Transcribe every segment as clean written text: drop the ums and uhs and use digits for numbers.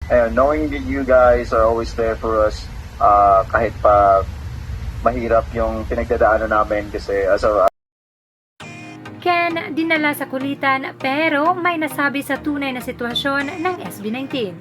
Ayun, knowing that you guys are always there for us, kahit pa mahirap yung pinagdadaanan namin kasi Ken dinala sa kulitan pero may nasabi sa tunay na sitwasyon ng SB19.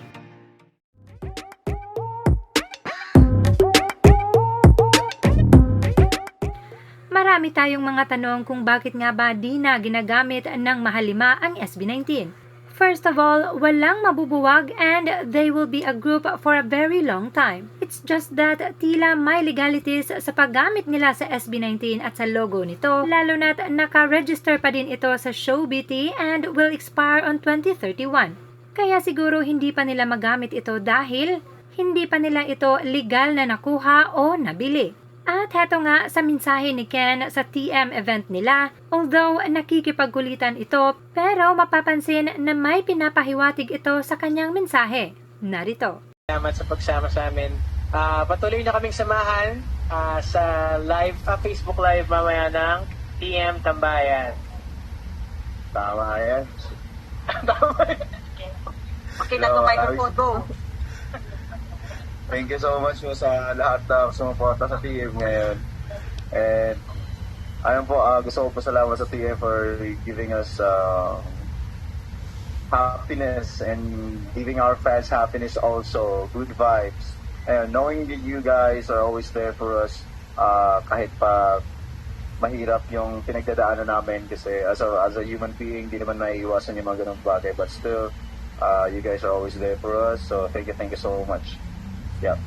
Marami tayong mga tanong kung bakit nga ba di na ginagamit ng mahalima ang SB19. First of all, walang mabubuwag and they will be a group for a very long time. It's just that tila may legalities sa paggamit nila sa SB19 at sa logo nito, lalo na't naka-register pa din ito sa ShowBT and will expire on 2031. Kaya siguro hindi pa nila magamit ito dahil hindi pa nila ito legal na nakuha o nabili. At heto nga sa mensahe ni Ken sa TM event nila, although nakikipagkulitan ito, pero mapapansin na may pinapahiwatig ito sa kanyang mensahe. Narito. Salamat sa pagsama sa amin. Patuloy na kaming samahan sa live, Facebook Live mamaya ng TM Tambayan. tama yan. Tama yan. Okay na to microphone ko. Thank you so much po sa lahat na sumuporta sa TM ngayon. And ayun po, gusto ko pasalamat sa TM for giving us happiness and giving our fans happiness also, good vibes. And knowing that you guys are always there for us, kahit pa mahirap yung pinagdadaanan namin kasi as a human being, di naman maiiwasan yung mga ganung bagay. But still, you guys are always there for us. So thank you so much. Yeah.